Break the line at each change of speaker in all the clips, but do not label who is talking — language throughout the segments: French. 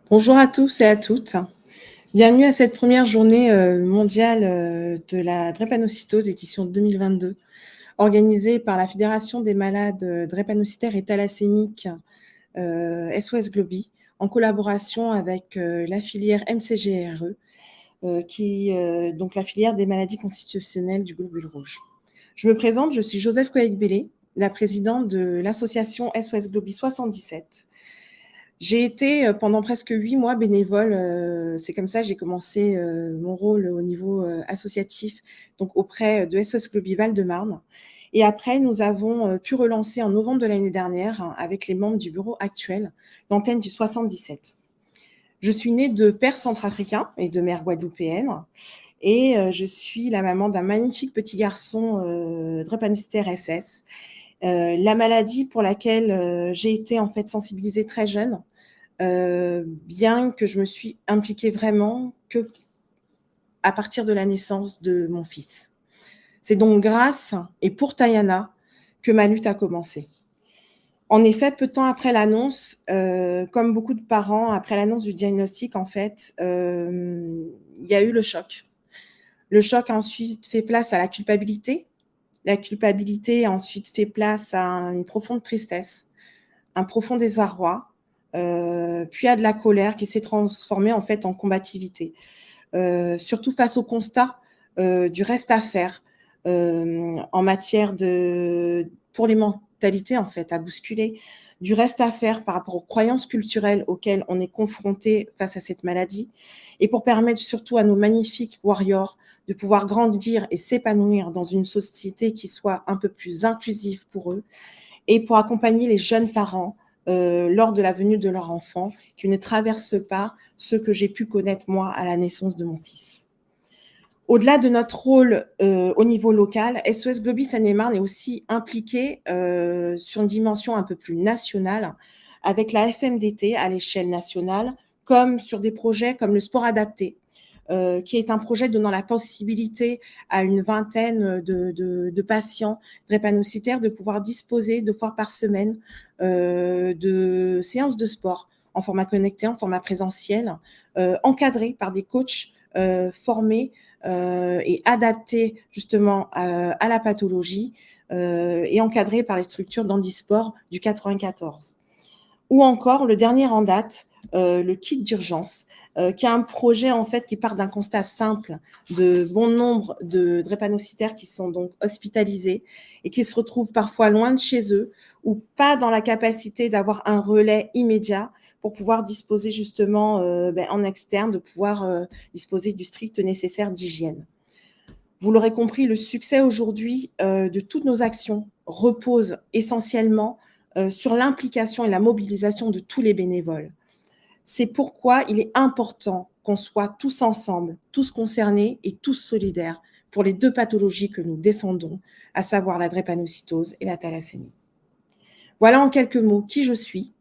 Bonjour à tous et à toutes. Bienvenue à cette première journée mondiale de la drépanocytose, édition 2022, organisée par la Fédération des malades drépanocytaires et thalassémiques SOS Globi, en collaboration avec la filière MCGRE, donc la filière des maladies constitutionnelles du globule rouge. Je me présente, je suis Joseph Coëc-Bellé, la présidente de l'association SOS Globi 77. J'ai été pendant presque 8 mois bénévole, c'est comme ça j'ai commencé mon rôle au niveau associatif, donc auprès de SOS Globi Val-de-Marne. Et après, nous avons pu relancer en novembre de l'année dernière, avec les membres du bureau actuel, l'antenne du 77. Je suis née de père centrafricain et de mère guadeloupéenne, et je suis la maman d'un magnifique petit garçon drépanocytaire SS. La maladie pour laquelle j'ai été en fait sensibilisée très jeune, bien que je me suis impliquée vraiment que à partir de la naissance de mon fils. C'est donc grâce et pour Tayana que ma lutte a commencé. En effet, peu de temps après l'annonce, comme beaucoup de parents, après l'annonce du diagnostic, en fait, il y a eu le choc. Le choc a ensuite fait place à la culpabilité. La culpabilité a ensuite fait place à une profonde tristesse, un profond désarroi, puis à de la colère qui s'est transformée en fait en combativité. Surtout face au constat du reste à faire en matière pour les mentalités en fait à bousculer, du reste à faire par rapport aux croyances culturelles auxquelles on est confronté face à cette maladie, et pour permettre surtout à nos magnifiques warriors de pouvoir grandir et s'épanouir dans une société qui soit un peu plus inclusive pour eux, et pour accompagner les jeunes parents lors de la venue de leur enfant qui ne traversent pas ce que j'ai pu connaître moi à la naissance de mon fils. Au-delà de notre rôle au niveau local, SOS Globi Seine-et-Marne est aussi impliqué sur une dimension un peu plus nationale avec la FMDT à l'échelle nationale, comme sur des projets comme le sport adapté, qui est un projet donnant la possibilité à une vingtaine de patients drépanocytaires de pouvoir disposer 2 fois par semaine de séances de sport en format connecté, en format présentiel, encadrés par des coachs formés et adaptés justement à la pathologie, et encadrés par les structures d'handisport du 94. Ou encore le dernier en date, le kit d'urgence, qui est un projet en fait qui part d'un constat simple de bon nombre de drépanocytaires qui sont donc hospitalisés et qui se retrouvent parfois loin de chez eux ou pas dans la capacité d'avoir un relais immédiat pour pouvoir disposer justement en externe, de pouvoir disposer du strict nécessaire d'hygiène. Vous l'aurez compris, le succès aujourd'hui de toutes nos actions repose essentiellement sur l'implication et la mobilisation de tous les bénévoles. C'est pourquoi il est important qu'on soit tous ensemble, tous concernés et tous solidaires pour les 2 pathologies que nous défendons, à savoir la drépanocytose et la thalassémie. Voilà en quelques mots qui je suis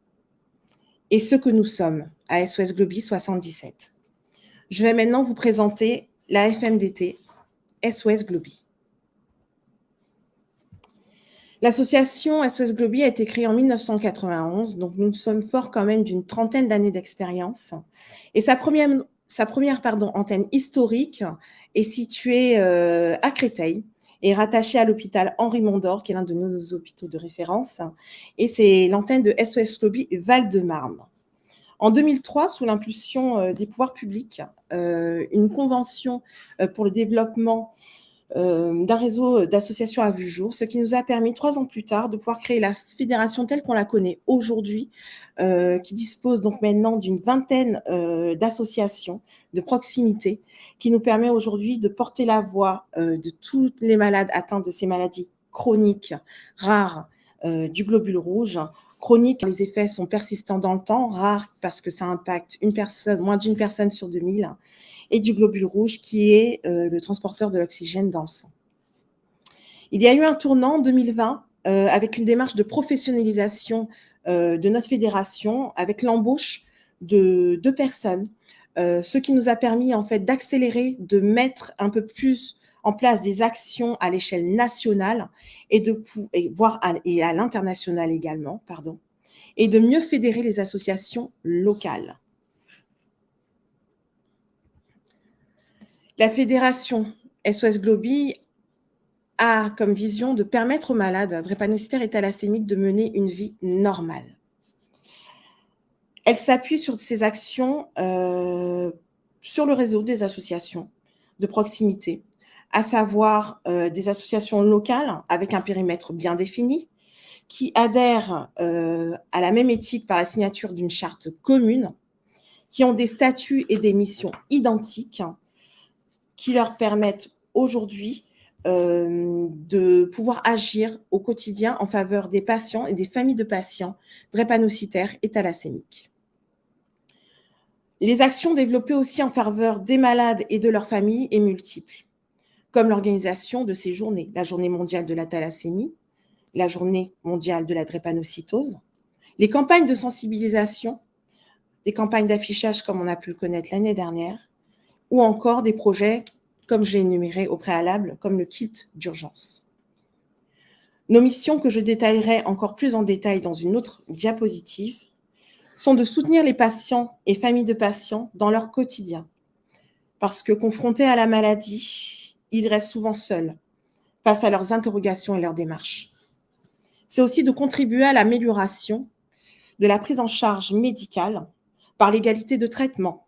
et ce que nous sommes à SOS Globi 77. Je vais maintenant vous présenter la FMDT SOS Globi. L'association SOS Globi a été créée en 1991, donc nous sommes forts quand même d'une trentaine d'années d'expérience. Et sa première antenne historique est située à Créteil et rattachée à l'hôpital Henri Mondor, qui est l'un de nos hôpitaux de référence. Et c'est l'antenne de SOS Globi Val-de-Marne. En 2003, sous l'impulsion des pouvoirs publics, une convention pour le développement d'un réseau d'associations a vu le jour, ce qui nous a permis 3 ans plus tard de pouvoir créer la fédération telle qu'on la connaît aujourd'hui, qui dispose donc maintenant d'une vingtaine d'associations de proximité, qui nous permet aujourd'hui de porter la voix de tous les malades atteints de ces maladies chroniques rares du globule rouge. Chroniques, les effets sont persistants dans le temps, rares parce que ça impacte moins d'une personne sur 2000, et du globule rouge qui est le transporteur de l'oxygène dans le sang. Il y a eu un tournant en 2020 avec une démarche de professionnalisation de notre fédération avec l'embauche de 2 personnes, ce qui nous a permis en fait d'accélérer, de mettre un peu plus en place des actions à l'échelle nationale et voire à l'international également, et de mieux fédérer les associations locales. La fédération SOS Globi a comme vision de permettre aux malades drépanocytaires et thalassémiques de mener une vie normale. Elle s'appuie sur ces actions sur le réseau des associations de proximité, à savoir des associations locales avec un périmètre bien défini, qui adhèrent à la même éthique par la signature d'une charte commune, qui ont des statuts et des missions identiques, qui leur permettent aujourd'hui de pouvoir agir au quotidien en faveur des patients et des familles de patients drépanocytaires et thalassémiques. Les actions développées aussi en faveur des malades et de leurs familles est multiple, comme l'organisation de ces journées, la Journée mondiale de la thalassémie, la Journée mondiale de la drépanocytose, les campagnes de sensibilisation, des campagnes d'affichage comme on a pu le connaître l'année dernière, ou encore des projets, comme je l'ai énuméré au préalable, comme le kit d'urgence. Nos missions, que je détaillerai encore plus en détail dans une autre diapositive, sont de soutenir les patients et familles de patients dans leur quotidien, parce que confrontés à la maladie, ils restent souvent seuls face à leurs interrogations et leurs démarches. C'est aussi de contribuer à l'amélioration de la prise en charge médicale par l'égalité de traitement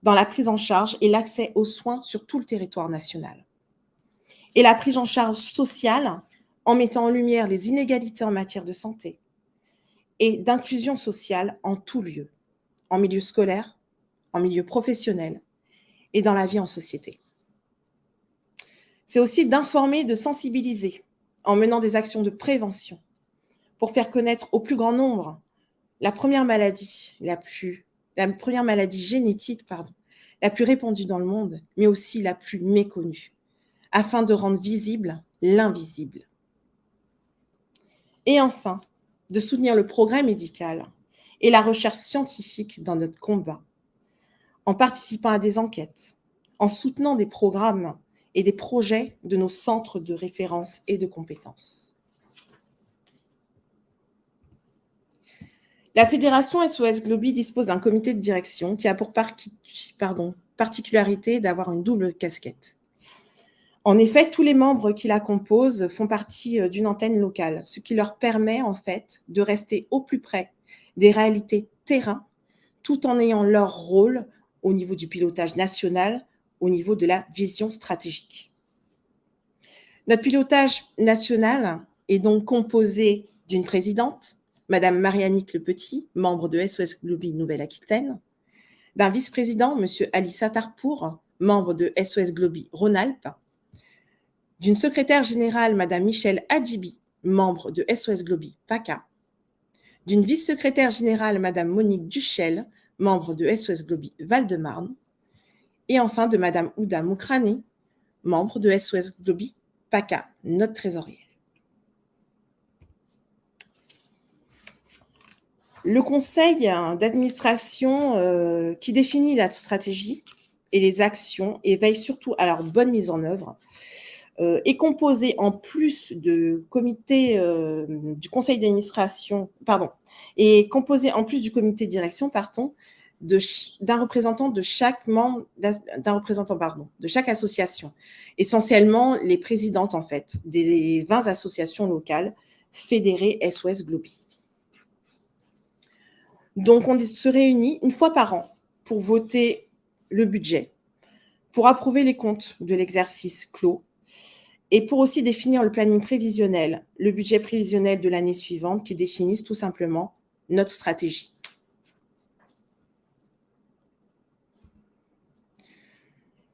dans la prise en charge et l'accès aux soins sur tout le territoire national. Et la prise en charge sociale en mettant en lumière les inégalités en matière de santé et d'inclusion sociale en tout lieu, en milieu scolaire, en milieu professionnel et dans la vie en société. C'est aussi d'informer, de sensibiliser en menant des actions de prévention pour faire connaître au plus grand nombre la première maladie génétique, la plus répandue dans le monde, mais aussi la plus méconnue, afin de rendre visible l'invisible. Et enfin, de soutenir le progrès médical et la recherche scientifique dans notre combat, en participant à des enquêtes, en soutenant des programmes et des projets de nos centres de référence et de compétences. La Fédération SOS Globi dispose d'un comité de direction qui a pour particularité d'avoir une double casquette. En effet, tous les membres qui la composent font partie d'une antenne locale, ce qui leur permet en fait de rester au plus près des réalités terrain, tout en ayant leur rôle au niveau du pilotage national, au niveau de la vision stratégique. Notre pilotage national est donc composé d'une présidente, Madame Marie-Annick Lepetit, membre de SOS Globi Nouvelle-Aquitaine, d'un vice-président, Monsieur Ali Satarpour, membre de SOS Globi Rhône-Alpes, d'une secrétaire générale, Madame Michèle Hadjibi, membre de SOS Globi PACA, d'une vice-secrétaire générale, Madame Monique Duchel, membre de SOS Globi Val-de-Marne, et enfin de Madame Ouda Mokrani, membre de SOS Globi PACA, notre trésorière. Le conseil d'administration qui définit la stratégie et les actions et veille surtout à leur bonne mise en œuvre est composé en plus du comité du conseil d'administration, est composé en plus du comité de direction, d'un représentant de chaque membre, de chaque association. Essentiellement, les présidentes, en fait, des 20 associations locales fédérées SOS Globi. Donc, on se réunit une fois par an pour voter le budget, pour approuver les comptes de l'exercice clos et pour aussi définir le planning prévisionnel, le budget prévisionnel de l'année suivante qui définissent tout simplement notre stratégie.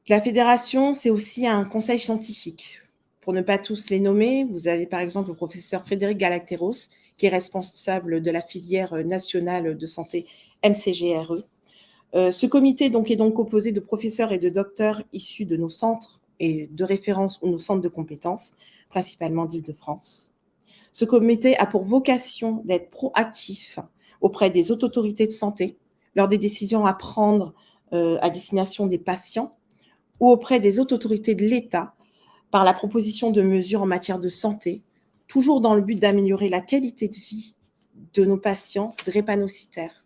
La fédération, c'est aussi un conseil scientifique. Pour ne pas tous les nommer, vous avez par exemple le professeur Frédéric Galacteros, qui est responsable de la filière nationale de santé MCGRE. Ce comité est donc composé de professeurs et de docteurs issus de nos centres et de référence ou nos centres de compétences, principalement d'Île-de-France. Ce comité a pour vocation d'être proactif auprès des autorités de santé lors des décisions à prendre à destination des patients ou auprès des autorités de l'État par la proposition de mesures en matière de santé, toujours dans le but d'améliorer la qualité de vie de nos patients drépanocytaires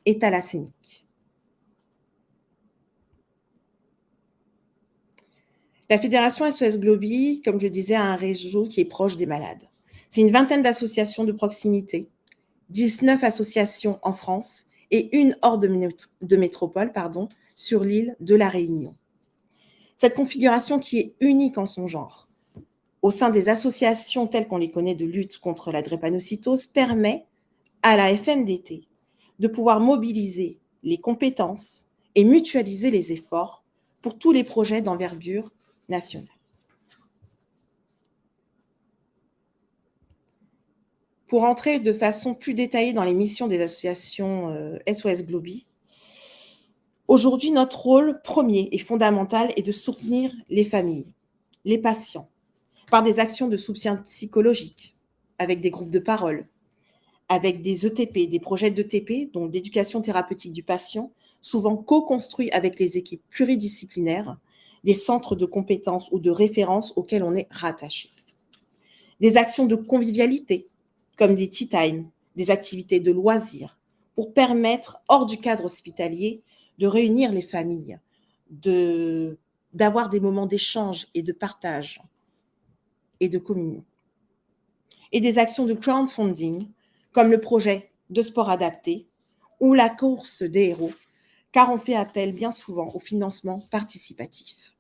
et thalassémiques. La fédération SOS Globi, comme je disais, a un réseau qui est proche des malades. C'est une vingtaine d'associations de proximité, 19 associations en France et une hors de métropole, sur l'île de la Réunion. Cette configuration qui est unique en son genre, au sein des associations telles qu'on les connaît de lutte contre la drépanocytose, permet à la FNDT de pouvoir mobiliser les compétences et mutualiser les efforts pour tous les projets d'envergure nationale. Pour entrer de façon plus détaillée dans les missions des associations SOS Globi, aujourd'hui, notre rôle premier et fondamental est de soutenir les familles, les patients, par des actions de soutien psychologique, avec des groupes de parole, avec des ETP, des projets d'ETP, donc d'éducation thérapeutique du patient, souvent co-construits avec les équipes pluridisciplinaires, des centres de compétences ou de référence auxquels on est rattaché. Des actions de convivialité, comme des tea time, des activités de loisirs, pour permettre, hors du cadre hospitalier, de réunir les familles, d'avoir des moments d'échange et de partage et de communion. Et des actions de crowdfunding, comme le projet de sport adapté ou la course des héros, car on fait appel bien souvent au financement participatif.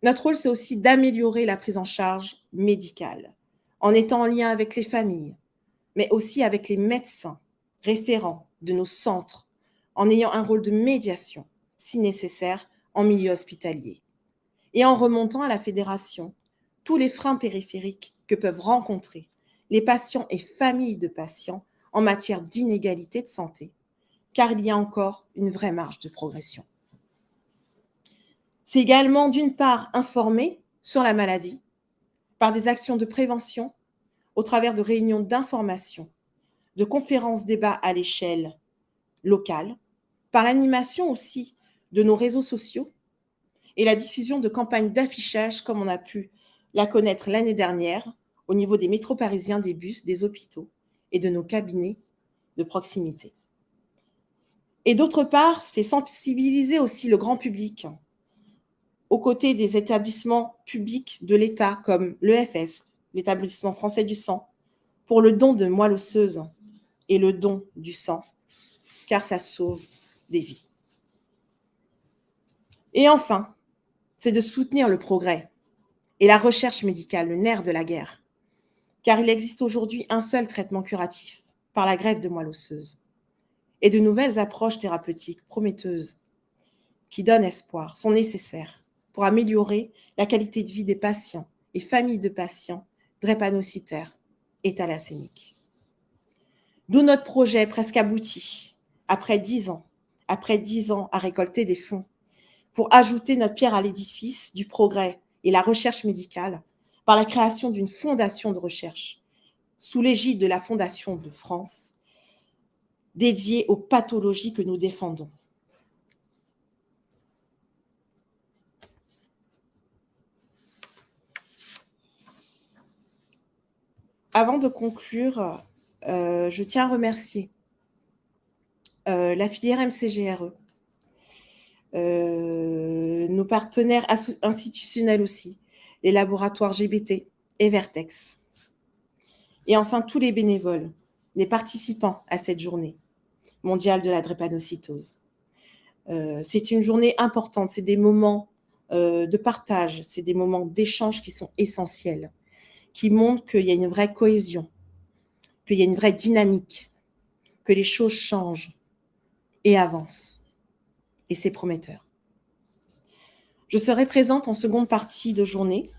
Notre rôle, c'est aussi d'améliorer la prise en charge médicale, en étant en lien avec les familles, mais aussi avec les médecins référents de nos centres, en ayant un rôle de médiation, si nécessaire, en milieu hospitalier, et en remontant à la fédération tous les freins périphériques que peuvent rencontrer les patients et familles de patients en matière d'inégalité de santé, car il y a encore une vraie marge de progression. C'est également, d'une part, informer sur la maladie par des actions de prévention au travers de réunions d'information, de conférences débats à l'échelle locale, par l'animation aussi de nos réseaux sociaux et la diffusion de campagnes d'affichage comme on a pu la connaître l'année dernière au niveau des métros parisiens, des bus, des hôpitaux et de nos cabinets de proximité. Et d'autre part, c'est sensibiliser aussi le grand public aux côtés des établissements publics de l'État comme l'EFS, l'Établissement français du sang, pour le don de moelle osseuse et le don du sang, car ça sauve des vies. Et enfin, c'est de soutenir le progrès et la recherche médicale, le nerf de la guerre, car il existe aujourd'hui un seul traitement curatif par la greffe de moelle osseuse et de nouvelles approches thérapeutiques prometteuses qui donnent espoir sont nécessaires pour améliorer la qualité de vie des patients et familles de patients drépanocytaires et thalassémiques. D'où notre projet presque abouti, après 10 ans à récolter des fonds, pour ajouter notre pierre à l'édifice du progrès et la recherche médicale par la création d'une fondation de recherche sous l'égide de la Fondation de France dédiée aux pathologies que nous défendons. Avant de conclure, je tiens à remercier la filière MCGRE, nos partenaires institutionnels aussi, les laboratoires GBT et Vertex. Et enfin, tous les bénévoles, les participants à cette journée mondiale de la drépanocytose. C'est une journée importante, c'est des moments de partage, c'est des moments d'échange qui sont essentiels, qui montrent qu'il y a une vraie cohésion, qu'il y a une vraie dynamique, que les choses changent et avancent. Et c'est prometteur. Je serai présente en seconde partie de journée.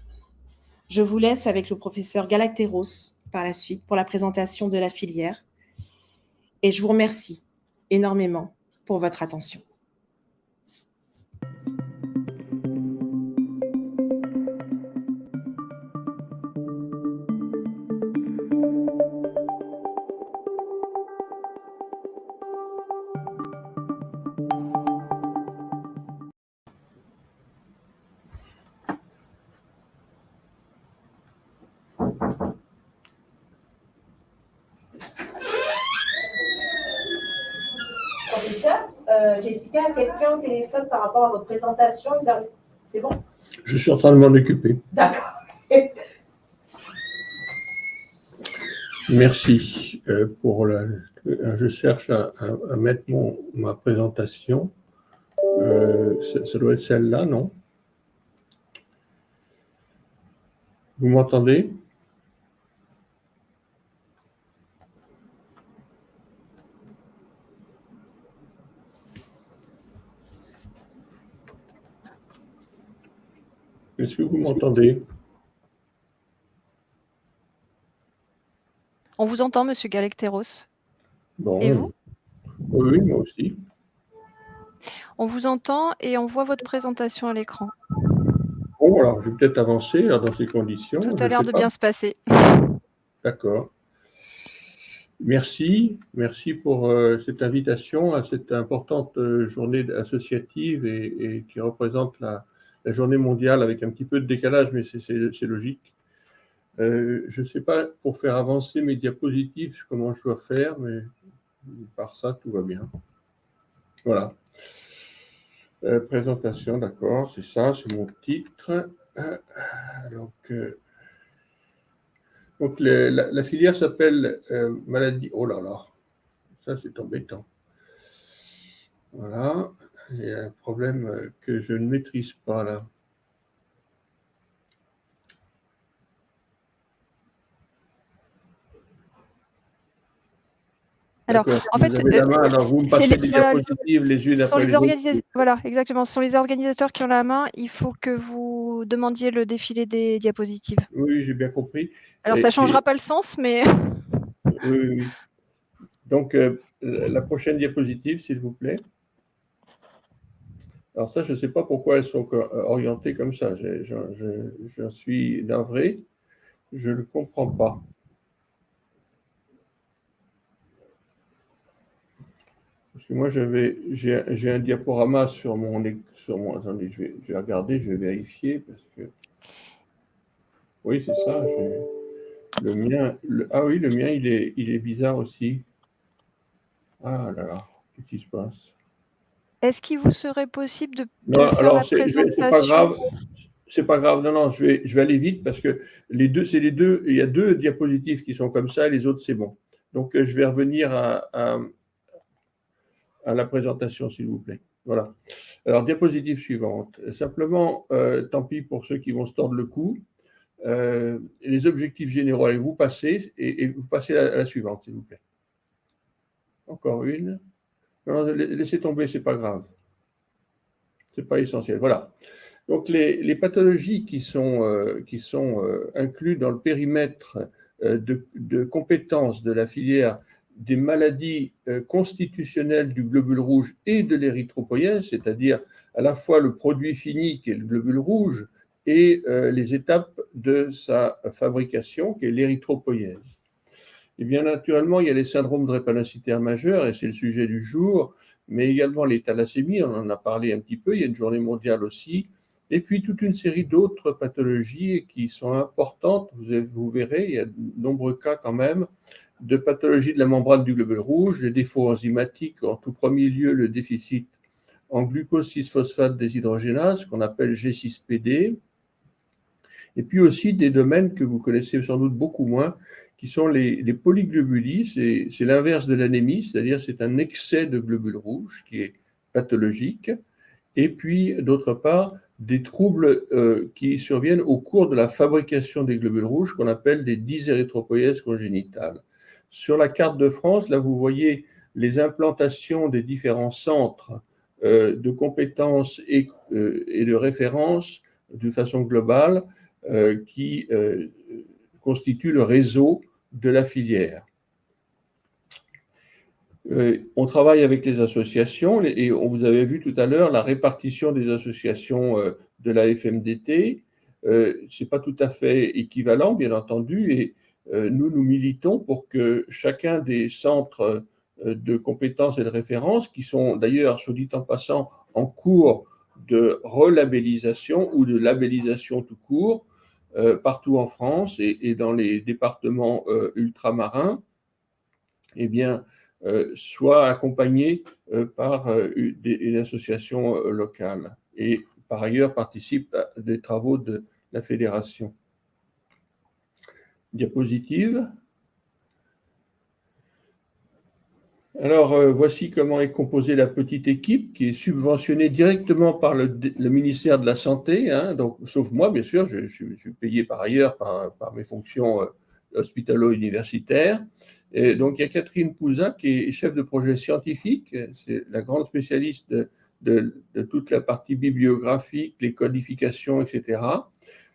Je vous laisse avec le professeur Galacteros par la suite pour la présentation de la filière. Et je vous remercie énormément pour votre attention.
Professeur, Jessica a quelqu'un au téléphone par rapport à votre présentation. C'est bon? Je suis en train de m'en occuper.
D'accord.
Merci pour la... Je cherche à mettre ma présentation. Ça doit être celle-là, non? Vous m'entendez? Est-ce que vous m'entendez?
On vous entend, Monsieur Galacteros.
Bon.
Et vous?
Oui, moi aussi.
On vous entend et on voit votre présentation à l'écran.
Bon, alors je vais peut-être avancer dans ces conditions.
Tout a l'air de bien se passer.
D'accord. Merci pour cette invitation à cette importante journée associative et qui représente la journée mondiale avec un petit peu de décalage, mais c'est logique. Je ne sais pas, pour faire avancer mes diapositives, comment je dois faire, mais par ça, tout va bien. Voilà. Présentation, d'accord, c'est ça, c'est mon titre. Donc la filière s'appelle maladie... Oh là là, ça c'est embêtant. Voilà, il y a un problème que je ne maîtrise pas là.
Alors, en fait,
vous avez la main, alors vous me passez des diapositives les unes après les autres.
Voilà, exactement. Ce sont les organisateurs qui ont la main. Il faut que vous demandiez le défilé des diapositives.
Oui, j'ai bien compris.
Alors, ça ne changera pas le sens, mais...
Oui. Donc, la prochaine diapositive, s'il vous plaît. Alors ça, je ne sais pas pourquoi elles sont orientées comme ça. Je suis navré. Je ne le comprends pas. Parce que moi, j'ai un diaporama sur mon... Attendez, je vais regarder, je vais vérifier. Parce que... Oui, c'est ça. Le mien... Ah oui, le mien, il est bizarre aussi. Ah là là, qu'est-ce qui se passe?
Est-ce qu'il vous serait possible de
alors,
faire la présentation?
C'est pas grave. C'est pas grave, non, je vais aller vite parce que il y a deux diapositives qui sont comme ça, et les autres c'est bon. Donc je vais revenir à la présentation, s'il vous plaît. Voilà. Alors, diapositive suivante. Simplement, tant pis pour ceux qui vont se tordre le cou. Les objectifs généraux, et vous passez à la suivante, s'il vous plaît. Encore une. Non, laissez tomber, c'est pas grave. C'est pas essentiel. Voilà. Donc, les pathologies qui sont incluses dans le périmètre de compétences de la filière des maladies constitutionnelles du globule rouge et de l'érythropoïèse, c'est-à-dire à la fois le produit fini qui est le globule rouge et les étapes de sa fabrication qui est l'érythropoïèse. Et bien naturellement, il y a les syndromes drépanocytaires majeurs et c'est le sujet du jour, mais également les thalassémies, on en a parlé un petit peu, il y a une journée mondiale aussi, et puis toute une série d'autres pathologies qui sont importantes. Vous verrez, il y a de nombreux cas quand même de pathologie de la membrane du globule rouge, les défauts enzymatiques, en tout premier lieu le déficit en glucose 6-phosphate déshydrogénase, qu'on appelle G6PD, et puis aussi des domaines que vous connaissez sans doute beaucoup moins, qui sont les polyglobulies, c'est l'inverse de l'anémie, c'est-à-dire c'est un excès de globules rouges qui est pathologique, et puis d'autre part des troubles qui surviennent au cours de la fabrication des globules rouges qu'on appelle des dysérythropoïèses congénitales. Sur la carte de France, là vous voyez les implantations des différents centres de compétences et de référence de façon globale qui constituent le réseau de la filière. On travaille avec les associations et vous avez vu tout à l'heure la répartition des associations de la FMDT. Ce n'est pas tout à fait équivalent, bien entendu, et nous militons pour que chacun des centres de compétences et de référence, qui sont d'ailleurs, soit dit en passant, en cours de relabellisation ou de labellisation tout court, partout en France et dans les départements ultramarins, eh bien, soit accompagné par une association locale. Et par ailleurs, participe à des travaux de la fédération. Diapositive. Alors, voici comment est composée la petite équipe qui est subventionnée directement par le ministère de la Santé, hein, donc, sauf moi, bien sûr, je suis payé par ailleurs par mes fonctions hospitalo-universitaires. Et donc, il y a Catherine Pouzin qui est chef de projet scientifique, c'est la grande spécialiste de toute la partie bibliographique, les codifications, etc.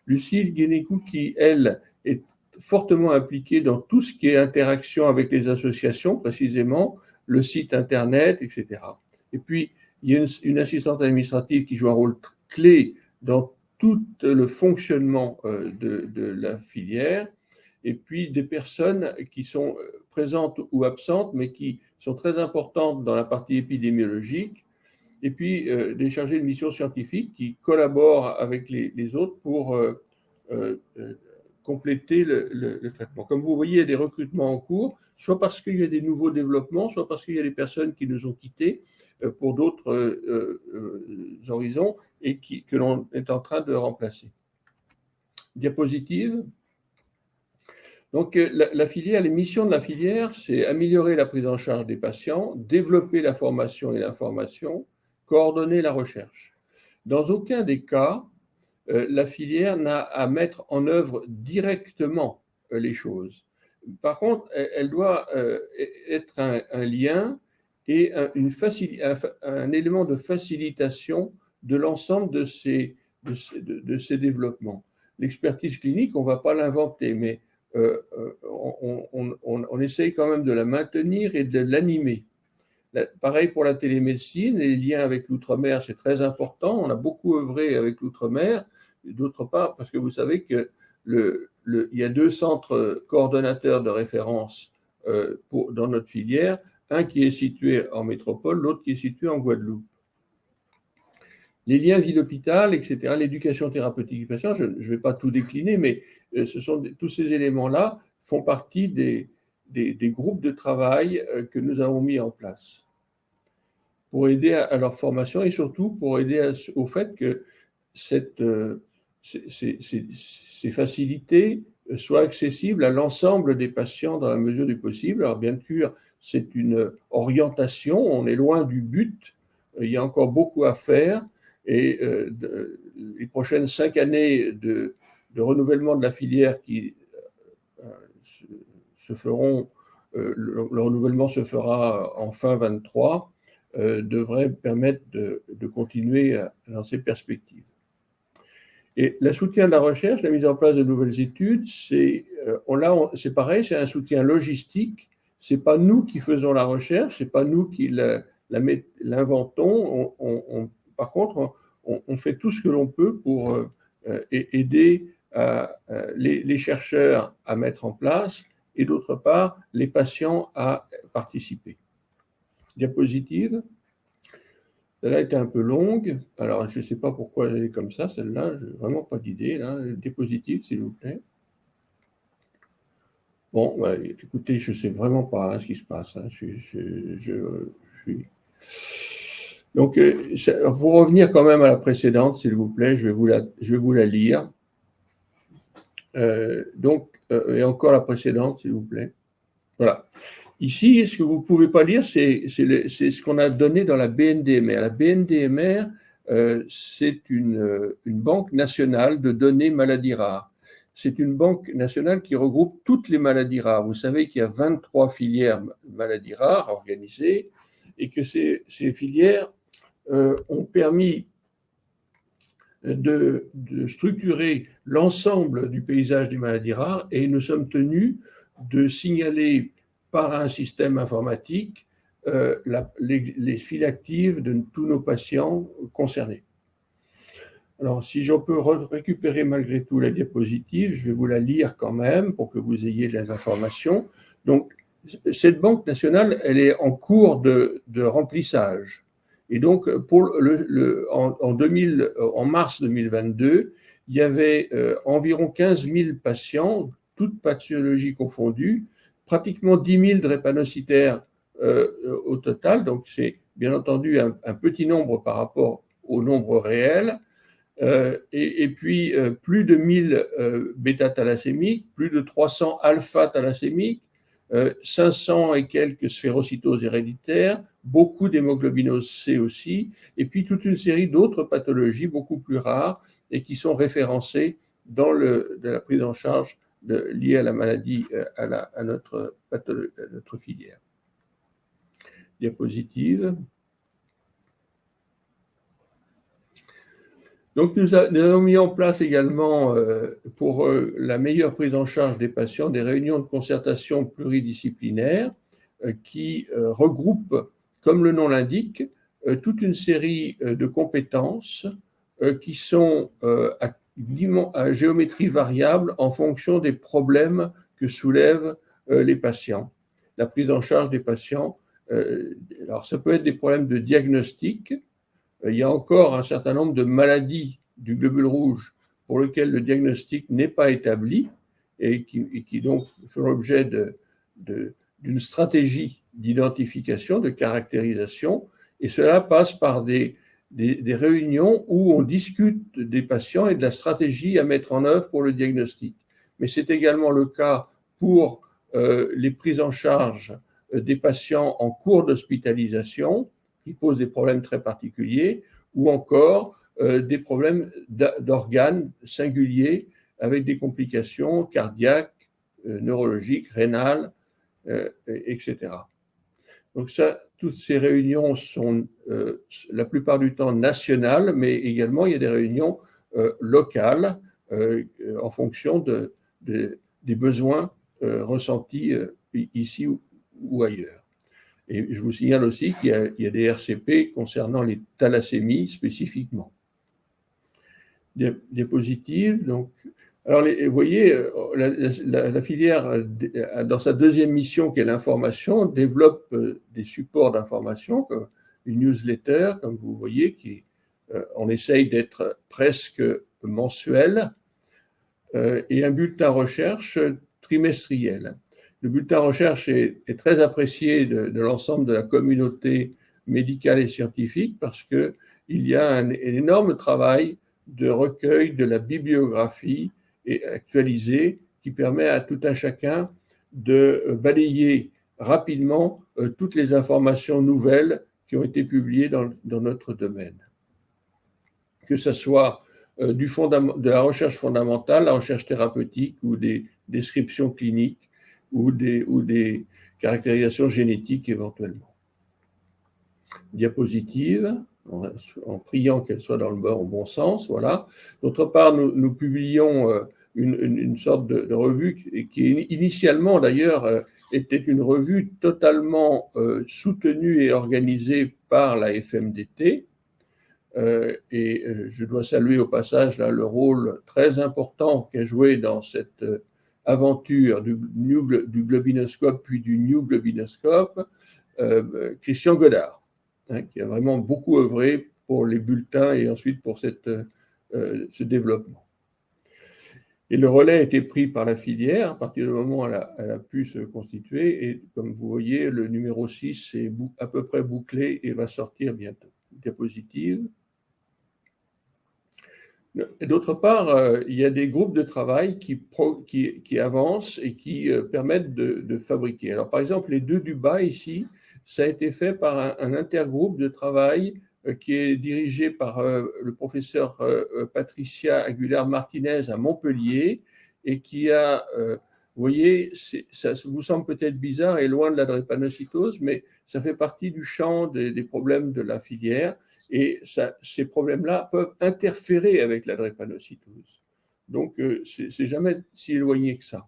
Lucille Guénécou qui, elle, est fortement impliquée dans tout ce qui est interaction avec les associations, précisément, le site internet, etc. Et puis, il y a une assistante administrative qui joue un rôle clé dans tout le fonctionnement de la filière, et puis des personnes qui sont présentes ou absentes, mais qui sont très importantes dans la partie épidémiologique, et puis des chargés de mission scientifique qui collaborent avec les autres pour compléter le traitement. Comme vous voyez, il y a des recrutements en cours, soit parce qu'il y a des nouveaux développements, soit parce qu'il y a des personnes qui nous ont quittés pour d'autres horizons et que l'on est en train de remplacer. Diapositive. Donc, la filière, les missions de la filière, c'est améliorer la prise en charge des patients, développer la formation et l'information, coordonner la recherche. Dans aucun des cas, la filière n'a à mettre en œuvre directement les choses. Par contre, elle doit être un lien et un élément de facilitation de l'ensemble de ces développements. L'expertise clinique, on ne va pas l'inventer, mais on essaye quand même de la maintenir et de l'animer. Pareil pour la télémédecine, les liens avec l'outre-mer, c'est très important. On a beaucoup œuvré avec l'outre-mer. D'autre part, parce que vous savez qu'il y a 2 centres coordonnateurs de référence dans notre filière, un qui est situé en métropole, l'autre qui est situé en Guadeloupe. Les liens ville-hôpital, etc., l'éducation thérapeutique du patient, je ne vais pas tout décliner, mais tous ces éléments-là font partie des groupes de travail que nous avons mis en place pour aider à leur formation et surtout pour aider au fait que ces facilités soient accessibles à l'ensemble des patients dans la mesure du possible. Alors bien sûr, c'est une orientation, on est loin du but, il y a encore beaucoup à faire et les prochaines 5 années de renouvellement de la filière qui se feront, le renouvellement se fera en fin 23, devrait permettre de continuer dans ces perspectives. Et le soutien de la recherche, la mise en place de nouvelles études, c'est pareil, c'est un soutien logistique. Ce n'est pas nous qui faisons la recherche, ce n'est pas nous qui l'inventons. Par contre, on fait tout ce que l'on peut pour aider les chercheurs à mettre en place et d'autre part, les patients à participer. Diapositive. Celle-là était un peu longue. Alors, je ne sais pas pourquoi elle est comme ça, celle-là. Je n'ai vraiment pas d'idée. Diapositive, s'il vous plaît. Bon, bah, écoutez, je ne sais vraiment pas ce qui se passe. Donc, pour revenir quand même à la précédente, s'il vous plaît, je vais vous la lire. Et encore la précédente, s'il vous plaît. Voilà. Ici, ce que vous ne pouvez pas lire, c'est ce qu'on a donné dans la BNDMR. La BNDMR, c'est une banque nationale de données maladies rares. C'est une banque nationale qui regroupe toutes les maladies rares. Vous savez qu'il y a 23 filières maladies rares organisées et que ces filières ont permis de structurer l'ensemble du paysage des maladies rares et nous sommes tenus de signaler par un système informatique les files actives de tous nos patients concernés. Alors, si je peux récupérer malgré tout la diapositive, je vais vous la lire quand même pour que vous ayez les informations. Donc, cette banque nationale, elle est en cours de remplissage. Et donc, en mars 2022, il y avait environ 15 000 patients, toutes pathologies confondues, pratiquement 10 000 drépanocytaires au total. Donc, c'est bien entendu un petit nombre par rapport au nombre réel. Et puis, plus de 1000 bêta-thalassémiques, plus de 300 alpha-thalassémiques, 500 et quelques sphérocytoses héréditaires, beaucoup d'hémoglobinose C aussi, et puis toute une série d'autres pathologies beaucoup plus rares et qui sont référencées dans la prise en charge liée à la maladie, à notre filière. Diapositive. Donc, nous avons mis en place également, pour la meilleure prise en charge des patients, des réunions de concertation pluridisciplinaires qui regroupent, comme le nom l'indique, toute une série de compétences qui sont à géométrie variable en fonction des problèmes que soulèvent les patients. La prise en charge des patients, alors ça peut être des problèmes de diagnostic. Il y a encore un certain nombre de maladies du globule rouge pour lesquelles le diagnostic n'est pas établi et qui donc font l'objet d'une stratégie d'identification, de caractérisation, et cela passe par des réunions où on discute des patients et de la stratégie à mettre en œuvre pour le diagnostic. Mais c'est également le cas pour les prises en charge des patients en cours d'hospitalisation, qui posent des problèmes très particuliers, ou encore des problèmes d'organes singuliers avec des complications cardiaques, neurologiques, rénales, etc. Donc ça, toutes ces réunions sont la plupart du temps nationales, mais également il y a des réunions locales en fonction des besoins ressentis ici ou ailleurs. Et je vous signale aussi qu'il y a des RCP concernant les thalassémies spécifiquement. Diapositive. Donc, alors, vous voyez, la filière, dans sa deuxième mission, qui est l'information, développe des supports d'information, comme une newsletter, comme vous voyez, on essaye d'être presque mensuel, et un bulletin recherche trimestriel. Le bulletin recherche est très apprécié de l'ensemble de la communauté médicale et scientifique parce qu'il y a un énorme travail de recueil de la bibliographie et actualisée qui permet à tout un chacun de balayer rapidement toutes les informations nouvelles qui ont été publiées dans notre domaine. Que ce soit de la recherche fondamentale, la recherche thérapeutique ou des descriptions cliniques, ou des caractérisations génétiques éventuellement. Diapositive, en priant qu'elle soit dans le bon sens, voilà. D'autre part, nous publions une sorte de revue qui initialement d'ailleurs était une revue totalement soutenue et organisée par la FMDT. Et je dois saluer au passage là, le rôle très important qu'a joué dans cette aventure du globinoscope puis du New Globinoscope, Christian Godard, qui a vraiment beaucoup œuvré pour les bulletins et ensuite pour ce développement. Et le relais a été pris par la filière à partir du moment où elle a pu se constituer. Et comme vous voyez, le numéro 6 est à peu près bouclé et va sortir bientôt. Diapositive. D'autre part, il y a des groupes de travail qui avancent et qui permettent de fabriquer. Alors, par exemple, les deux du bas ici, ça a été fait par un intergroupe de travail qui est dirigé par le professeur Patricia Aguilar-Martinez à Montpellier et qui a, vous voyez, ça vous semble peut-être bizarre et loin de la drépanocytose, mais ça fait partie du champ des problèmes de la filière. Et ces problèmes-là peuvent interférer avec la drépanocytose. Donc, c'est jamais si éloigné que ça.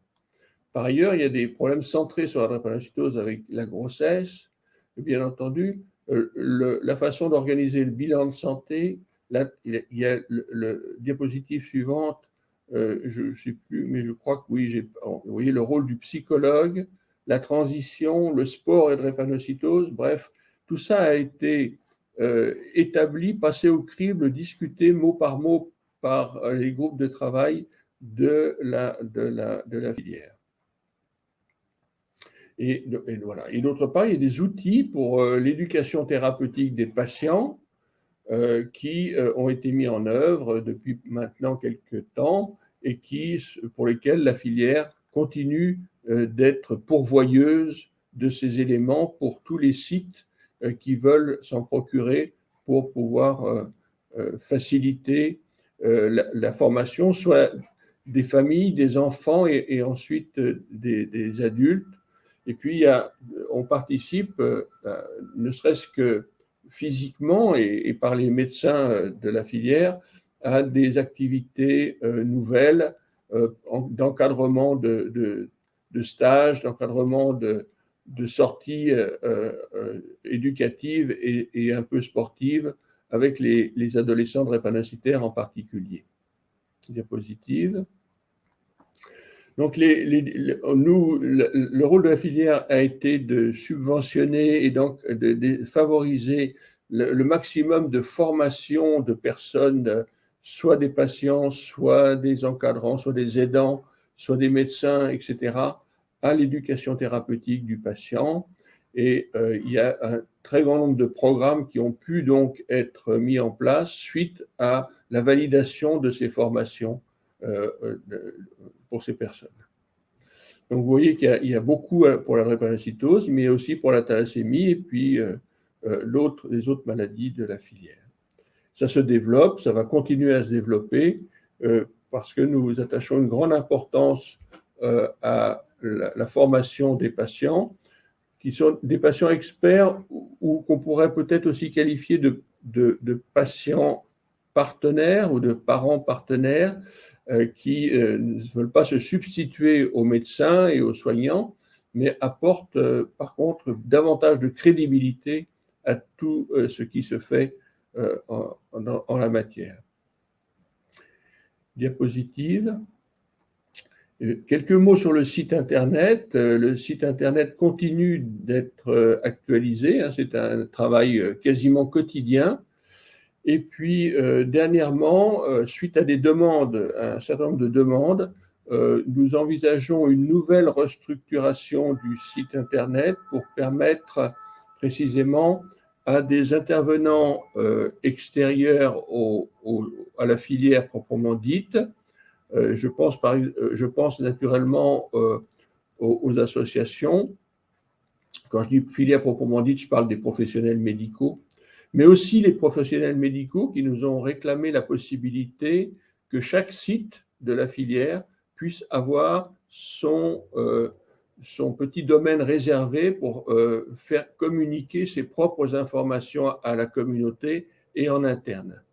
Par ailleurs, il y a des problèmes centrés sur la drépanocytose avec la grossesse. Bien entendu, la façon d'organiser le bilan de santé, là, il y a le diapositive suivante, je ne sais plus, mais je crois que oui, vous voyez le rôle du psychologue, la transition, le sport et la drépanocytose, bref, tout ça a été établi, passé au crible, discuté mot par mot par les groupes de travail de la filière. Et voilà. Et d'autre part, il y a des outils pour l'éducation thérapeutique des patients qui ont été mis en œuvre depuis maintenant quelques temps et pour lesquels la filière continue d'être pourvoyeuse de ces éléments pour tous les sites qui veulent s'en procurer pour pouvoir faciliter la formation, soit des familles, des enfants et ensuite des adultes. Et puis, on participe, ne serait-ce que physiquement et par les médecins de la filière, à des activités nouvelles d'encadrement de stages, d'encadrement de sorties éducatives et un peu sportives avec les adolescents drépanocytaires en particulier. Diapositive. Donc, nous, le rôle de la filière a été de subventionner et donc de favoriser le maximum de formation de personnes, soit des patients, soit des encadrants, soit des aidants, soit des médecins, etc., à l'éducation thérapeutique du patient. Et il y a un très grand nombre de programmes qui ont pu donc être mis en place suite à la validation de ces formations pour ces personnes. Donc vous voyez qu'il y a beaucoup pour la drépanocytose, mais aussi pour la thalassémie et puis les autres maladies de la filière. Ça se développe, ça va continuer à se développer parce que nous attachons une grande importance à la formation des patients, qui sont des patients experts ou qu'on pourrait peut-être aussi qualifier de patients partenaires ou de parents partenaires qui ne veulent pas se substituer aux médecins et aux soignants, mais apportent par contre davantage de crédibilité à tout ce qui se fait en la matière. Diapositive. Quelques mots sur le site Internet. Le site Internet continue d'être actualisé. C'est un travail quasiment quotidien. Et puis, dernièrement, suite à des demandes, un certain nombre de demandes, nous envisageons une nouvelle restructuration du site Internet pour permettre précisément à des intervenants extérieurs à la filière proprement dite. Je pense naturellement aux associations. Quand je dis filière proprement dite, je parle des professionnels médicaux, mais aussi les professionnels médicaux qui nous ont réclamé la possibilité que chaque site de la filière puisse avoir son petit domaine réservé pour faire communiquer ses propres informations à la communauté et en interne.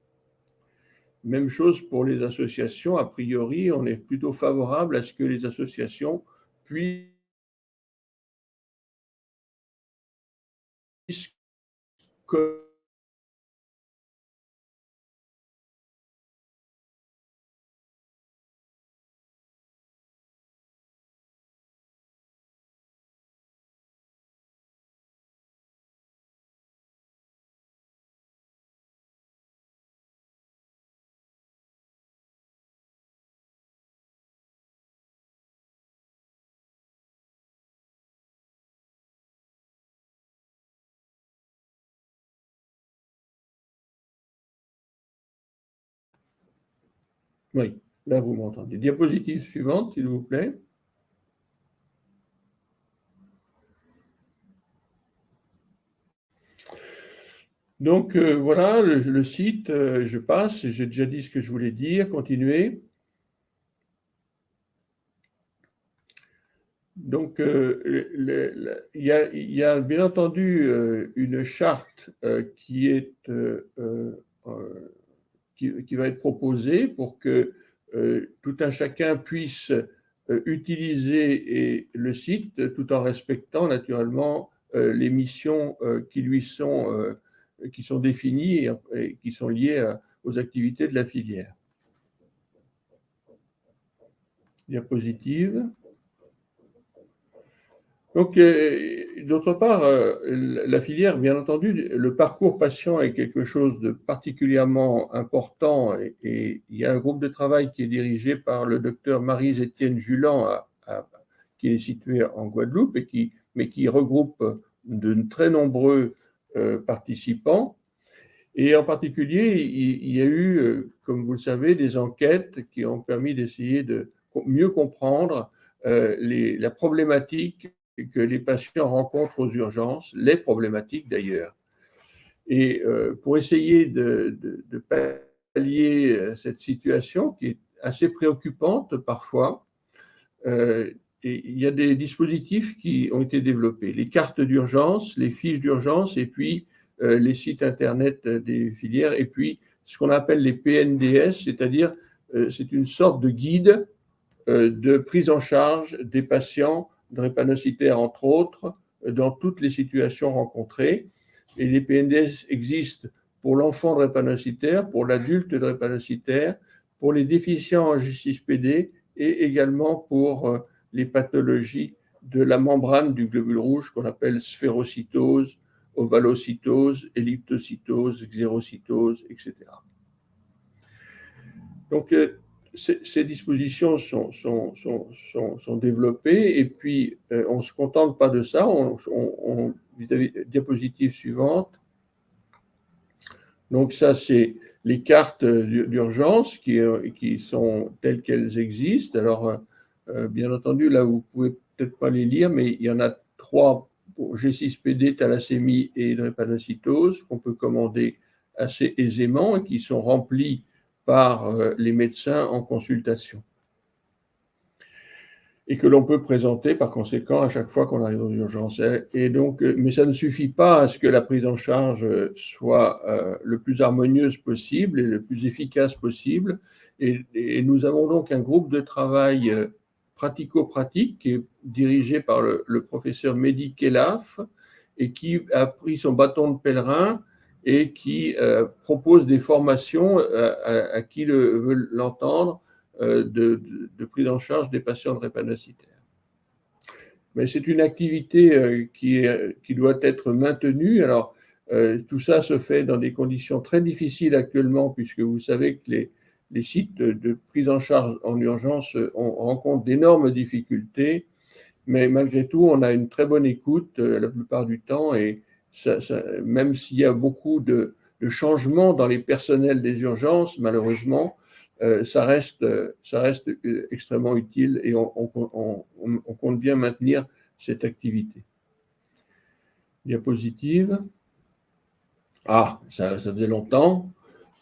Même chose pour les associations. A priori, on est plutôt favorable à ce que les associations puissent Oui, là vous m'entendez. Diapositive suivante, s'il vous plaît. Donc voilà, le site, je passe, j'ai déjà dit ce que je voulais dire, continuez. Donc il y a bien entendu une charte qui va être proposée pour que tout un chacun puisse utiliser le site tout en respectant naturellement les missions qui sont définies et qui sont liées aux activités de la filière. Diapositive. Donc, d'autre part, la filière, bien entendu, le parcours patient est quelque chose de particulièrement important et il y a un groupe de travail qui est dirigé par le docteur Maryse-Étienne Julan, qui est situé en Guadeloupe, mais qui regroupe de très nombreux participants. Et en particulier, il y a eu, comme vous le savez, des enquêtes qui ont permis d'essayer de mieux comprendre la problématique que les patients rencontrent aux urgences, les problématiques d'ailleurs. Et pour essayer de pallier cette situation qui est assez préoccupante parfois, et il y a des dispositifs qui ont été développés, les cartes d'urgence, les fiches d'urgence, et puis les sites internet des filières, et puis ce qu'on appelle les PNDS, c'est-à-dire c'est une sorte de guide de prise en charge des patients drépanocytaires, entre autres, dans toutes les situations rencontrées. Et les PNDS existent pour l'enfant drépanocytaire, pour l'adulte drépanocytaire, pour les déficients en G6PD et également pour les pathologies de la membrane du globule rouge qu'on appelle sphérocytose, ovalocytose, elliptocytose, xérocytose, etc. Donc, ces dispositions sont développées et puis on ne se contente pas de ça. Vis-à-vis diapositive suivante. Donc, ça, c'est les cartes d'urgence qui sont telles qu'elles existent. Alors, bien entendu, là, vous ne pouvez peut-être pas les lire, mais il y en a 3 pour G6PD, thalassémie et drépanocytose qu'on peut commander assez aisément et qui sont remplies par les médecins en consultation et que l'on peut présenter par conséquent à chaque fois qu'on arrive aux urgences. Et donc, mais ça ne suffit pas à ce que la prise en charge soit le plus harmonieuse possible et le plus efficace possible. Et nous avons donc un groupe de travail pratico-pratique qui est dirigé par le professeur Mehdi Khelaf et qui a pris son bâton de pèlerin et qui propose des formations à qui veut l'entendre de prise en charge des patients drépanocytaires. Mais c'est une activité qui doit être maintenue. Alors, tout ça se fait dans des conditions très difficiles actuellement, puisque vous savez que les sites de prise en charge en urgence rencontrent d'énormes difficultés, mais malgré tout, on a une très bonne écoute la plupart du temps, et même s'il y a beaucoup de changements dans les personnels des urgences, malheureusement, ça reste extrêmement utile et on compte bien maintenir cette activité. Diapositive. Ah, ça faisait longtemps.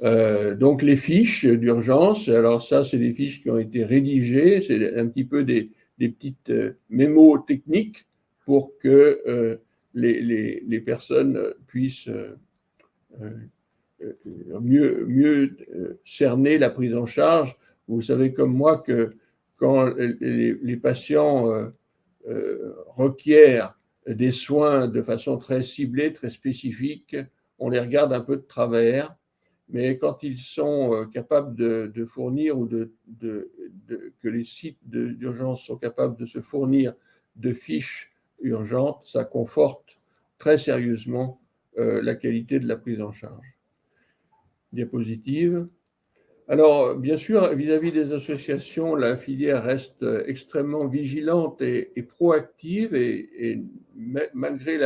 Donc les fiches d'urgence, alors ça, c'est des fiches qui ont été rédigées, c'est un petit peu des petites mémos techniques pour que les personnes puissent mieux cerner la prise en charge. Vous savez comme moi que quand les patients requièrent des soins de façon très ciblée, très spécifique, on les regarde un peu de travers, mais quand ils sont capables de fournir ou que les sites d'urgence sont capables de se fournir de fiches urgentes, ça conforte très sérieusement la qualité de la prise en charge. Diapositive. Alors, bien sûr, vis-à-vis des associations, la filière reste extrêmement vigilante et proactive, et malgré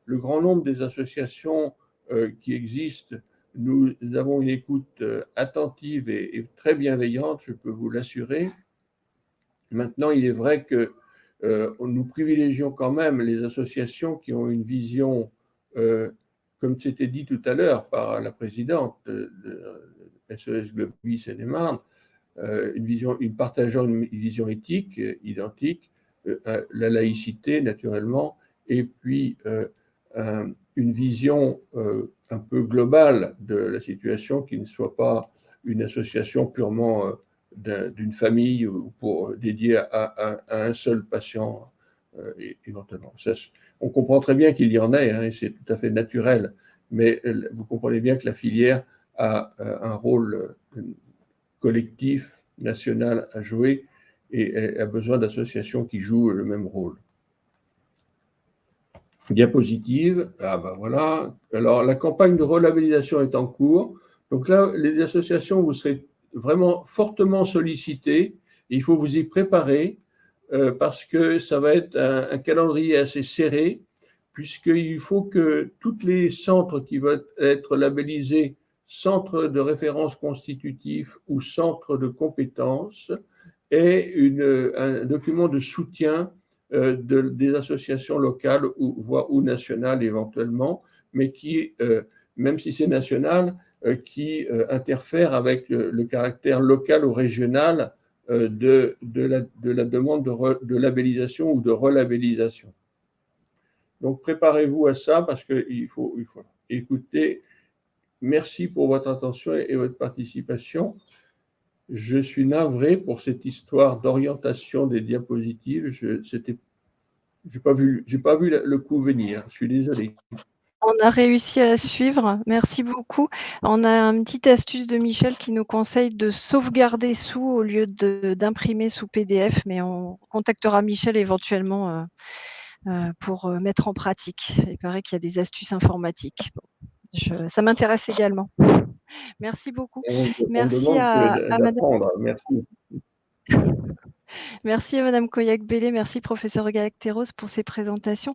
le grand nombre des associations qui existent, nous avons une écoute attentive et très bienveillante, je peux vous l'assurer. Maintenant, il est vrai que nous privilégions quand même les associations qui ont une vision comme c'était dit tout à l'heure par la présidente de SOS Globis Seine-et-Marne, partageant une vision éthique identique, la laïcité naturellement, et puis une vision un peu globale de la situation qui ne soit pas une association purement d'une famille ou dédiée à un seul patient éventuellement. On comprend très bien qu'il y en ait, hein, et c'est tout à fait naturel, mais vous comprenez bien que la filière a un rôle collectif, national à jouer, et a besoin d'associations qui jouent le même rôle. Diapositive, ah ben voilà. Alors la campagne de relabellisation est en cours, donc là les associations, vous serez vraiment fortement sollicités, il faut vous y préparer, parce que ça va être un calendrier assez serré, puisqu'il faut que tous les centres qui vont être labellisés centres de référence constitutifs ou centres de compétences aient un document de soutien des associations locales ou nationales éventuellement, mais qui, même si c'est national, qui interfère avec le caractère local ou régional de la demande de labellisation ou de relabellisation. Donc, préparez-vous à ça parce qu'il faut écouter. Merci pour votre attention et votre participation. Je suis navré pour cette histoire d'orientation des diapositives. Je n'ai pas vu le coup venir. Je suis désolé.
On a réussi à suivre. Merci beaucoup. On a une petite astuce de Michel qui nous conseille de sauvegarder sous au lieu d'imprimer sous PDF, mais on contactera Michel éventuellement pour mettre en pratique. Il paraît qu'il y a des astuces informatiques. Bon, ça m'intéresse également. Merci beaucoup. Merci à
d'apprendre. Merci.
Merci à Madame Coyac-Bellé, merci professeur Galacteros pour ces présentations.